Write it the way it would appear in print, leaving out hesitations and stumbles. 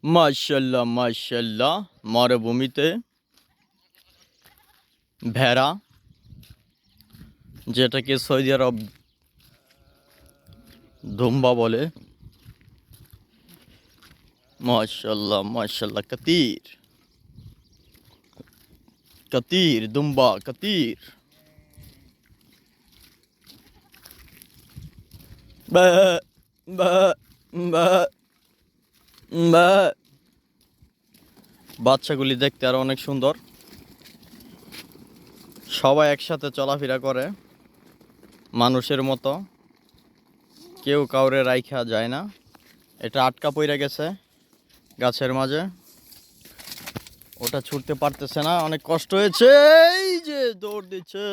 মাশাআল্লাহ মাশাআল্লাহ, মরুভূমিতে ভেড়া, যেটাকে সৌদি আরব দুম্বা বলে। মাশাআল্লাহ মাশাআল্লাহ, কতির কতির দুম্বা কতির। বা বা বা বা। বাচ্চাগুলি দেখতে আরো অনেক সুন্দর। সবাই একসাথে চলাফেরা করে মানুষের মতো, কেউ কাউরে রাইখা যায় না। এটা আটকা পইরা গেছে গাছের মাঝে, ওটা ছুটতে পারতেছে না, অনেক কষ্ট হয়েছে। এই যে দৌড় দিচ্ছে।